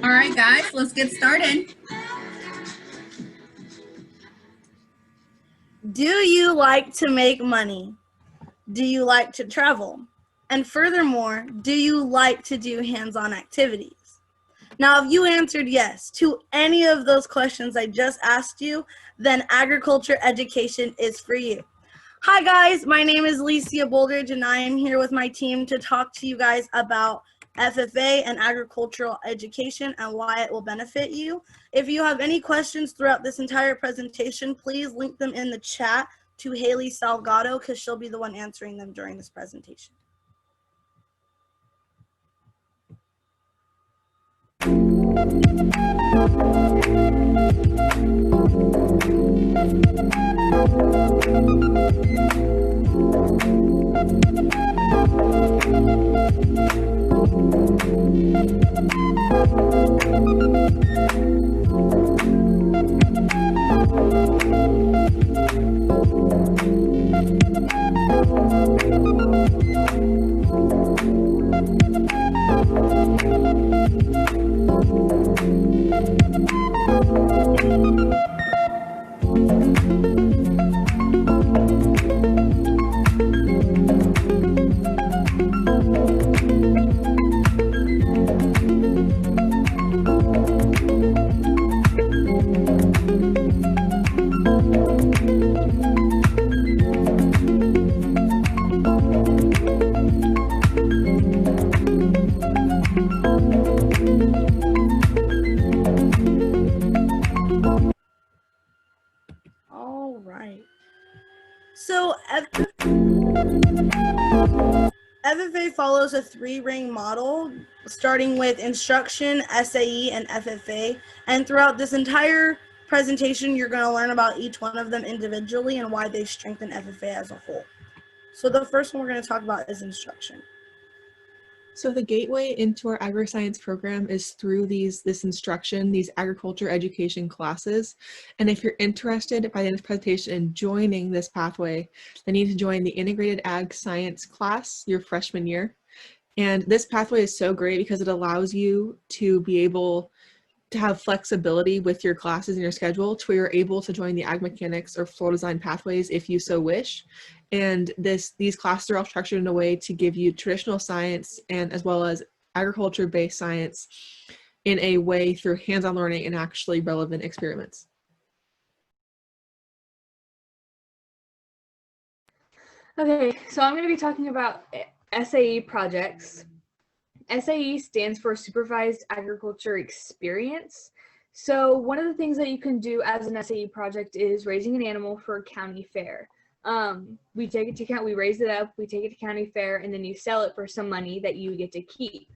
All right, guys, let's get started. Do you like to make money? Do you like to travel? And furthermore, do you like to do hands-on activities? Now, if you answered yes to any of those questions I just asked you, then agriculture education is for you. Hi guys, my name is Licia Boldridge and I am here with my team to talk to you guys about FFA and agricultural education and why it will benefit you. If you have any questions throughout this entire presentation, please link them in the chat to Haley Salgado because she'll be the one answering them during this presentation. All right. So FFA follows a three-ring model, starting with instruction, SAE, and FFA. And throughout this entire presentation, you're going to learn about each one of them individually and why they strengthen FFA as a whole. So the first one we're going to talk about is instruction. So the gateway into our agri-science program is through these agriculture education classes. And if you're interested by the end of the presentation in joining this pathway, then you need to join the integrated ag science class your freshman year. And this pathway is so great because it allows you to be able to have flexibility with your classes and your schedule to where you're able to join the ag mechanics or floor design pathways if you so wish. And these classes are all structured in a way to give you traditional science and as well as agriculture-based science in a way through hands-on learning and actually relevant experiments. Okay, so I'm going to be talking about SAE projects. SAE stands for Supervised Agriculture Experience. So one of the things that you can do as an SAE project is raising an animal for a county fair. We take it to county, we raise it up, we take it to county fair, and then you sell it for some money that you get to keep.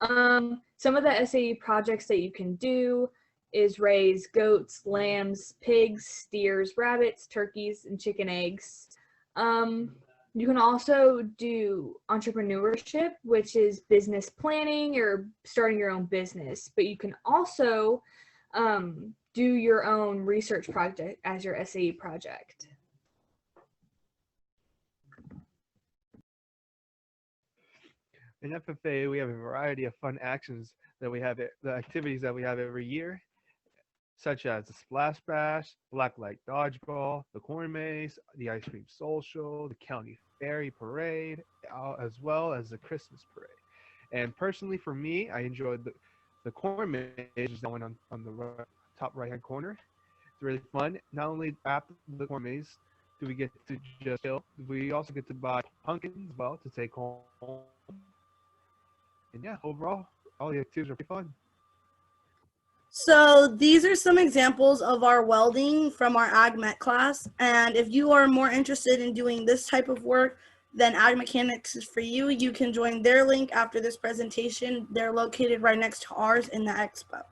Some of the SAE projects that you can do is raise goats, lambs, pigs, steers, rabbits, turkeys, and chicken eggs. You can also do entrepreneurship, which is business planning or starting your own business, but you can also do your own research project as your SAE project. In FFA, we have a variety of fun actions that we have, the activities that we have every year, such as the Splash Bash, Blacklight Dodgeball, the Corn Maze, the Ice Cream Social, the County Fairy Parade, as well as the Christmas Parade. And personally, for me, I enjoyed the Corn Maze, which is that one on the top right-hand corner. It's really fun. Not only after the Corn Maze do we get to just chill, we also get to buy pumpkins as well to take home. And yeah, overall, all the activities are pretty fun. So these are some examples of our welding from our Ag Mech class. And if you are more interested in doing this type of work, then Ag Mechanics is for you. You can join their link after this presentation. They're located right next to ours in the expo.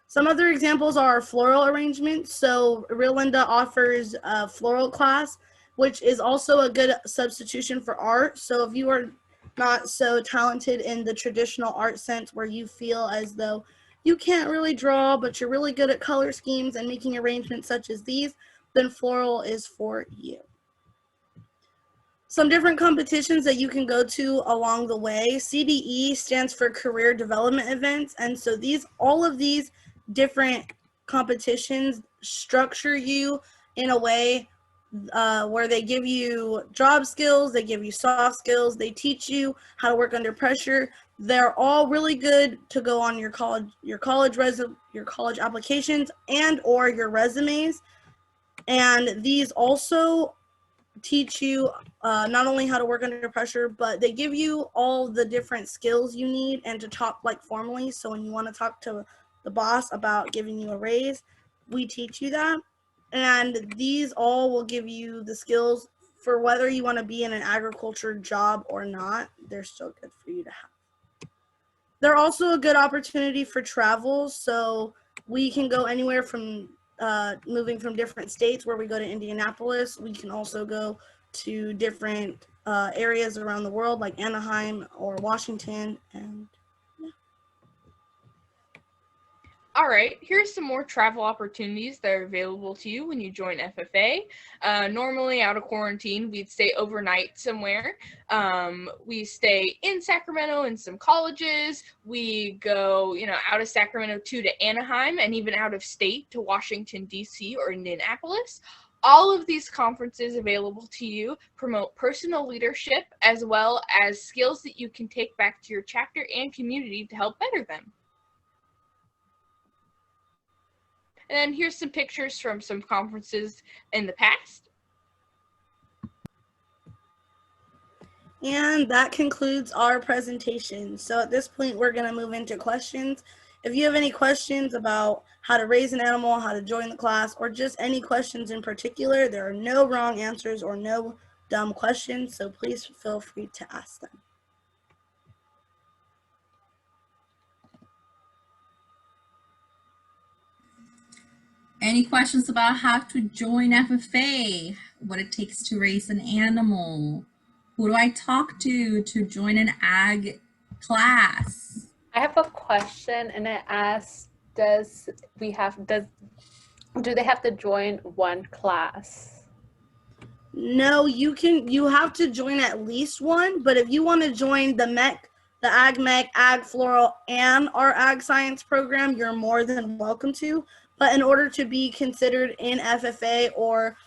Some other examples are floral arrangements. So Relinda offers a floral class, which is also a good substitution for art. So if you are not so talented in the traditional art sense where you feel as though you can't really draw, but you're really good at color schemes and making arrangements such as these, then floral is for you. Some different competitions that you can go to along the way. CDE stands for Career Development Events, and so all of these different competitions structure you in a way where they give you job skills, they give you soft skills, they teach you how to work under pressure. They're all really good to go on your college applications and or your resumes. And these also teach you not only how to work under pressure, but they give you all the different skills you need and to talk like formally. So when you want to talk to the boss about giving you a raise, we teach you that. And these all will give you the skills for whether you want to be in an agriculture job or not. They're still good for you to have. They're also a good opportunity for travel. So we can go anywhere from moving from different states where we go to Indianapolis. We can also go to different areas around the world like Anaheim or Washington. And All right, here's some more travel opportunities that are available to you when you join FFA. Normally out of quarantine, we'd stay overnight somewhere. We stay in Sacramento in some colleges. We go, out of Sacramento to Anaheim and even out of state to Washington, D.C. or Indianapolis. All of these conferences available to you promote personal leadership as well as skills that you can take back to your chapter and community to help better them. And then here's some pictures from some conferences in the past. And that concludes our presentation. So at this point, we're going to move into questions. If you have any questions about how to raise an animal, how to join the class, or just any questions in particular, there are no wrong answers or no dumb questions, so please feel free to ask them. Any questions about how to join FFA? What it takes to raise an animal? Who do I talk to join an ag class? I have a question, and it asks, do they have to join one class? No, you have to join at least one, but if you want to join the MEC, the Ag Mech, Ag Floral, and our Ag Science program, you're more than welcome to. But in order to be considered in FFA or,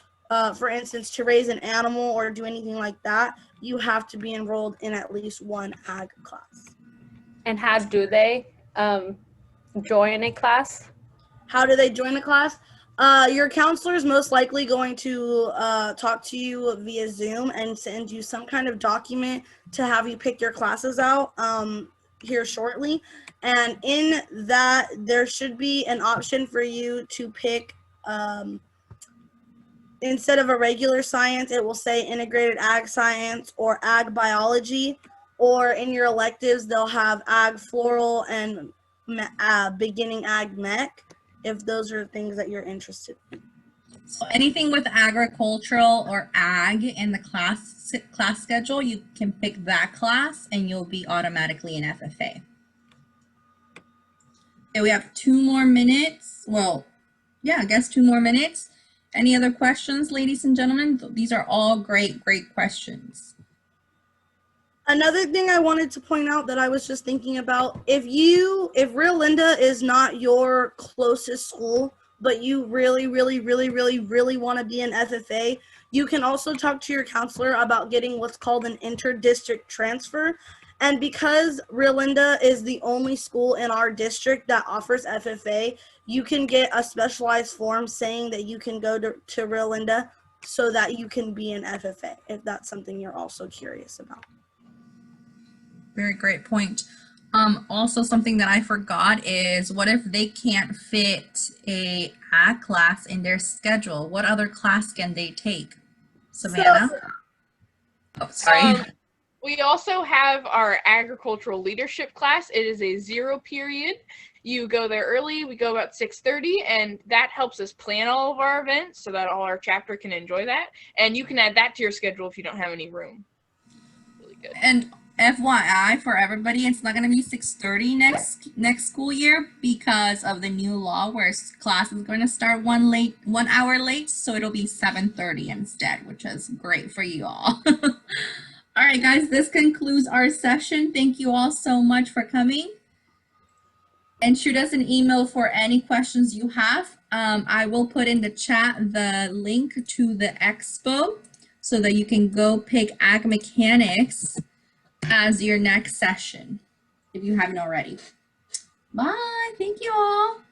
for instance, to raise an animal or do anything like that, you have to be enrolled in at least one ag class. And how do they join a class? How do they join a class? Your counselor is most likely going to talk to you via Zoom and send you some kind of document to have you pick your classes out here shortly. And in that, there should be an option for you to pick, instead of a regular science, it will say integrated ag science or ag biology, or in your electives, they'll have ag floral and beginning ag mech, if those are things that you're interested in. So anything with agricultural or ag in the class schedule, you can pick that class and you'll be automatically in FFA. Okay, we have 2 more minutes. Well, yeah, I guess 2 more minutes. Any other questions, ladies and gentlemen? These are all great questions. Another thing I wanted to point out that I was just thinking about, if Real Linda is not your closest school, but you really want to be in FFA, you can also talk to your counselor about getting what's called an inter-district transfer. And because Real Linda is the only school in our district that offers FFA, you can get a specialized form saying that you can go to Real Linda so that you can be in FFA, if that's something you're also curious about. Very great point. Also, something that I forgot is, what if they can't fit a ag class in their schedule? What other class can they take? Savannah? Oh, sorry. We also have our agricultural leadership class. It is a 0 period. You go there early. We go about 6:30, and that helps us plan all of our events so that all our chapter can enjoy that. And you can add that to your schedule if you don't have any room. Really good. And FYI for everybody, it's not going to be 6:30 next school year because of the new law where class is going to start 1 hour late, so it'll be 7:30 instead, which is great for you all. All right, guys, this concludes our session. Thank you all so much for coming. And shoot us an email for any questions you have. I will put in the chat the link to the expo so that you can go pick Ag Mechanics as your next session if you haven't already. Bye. Thank you all.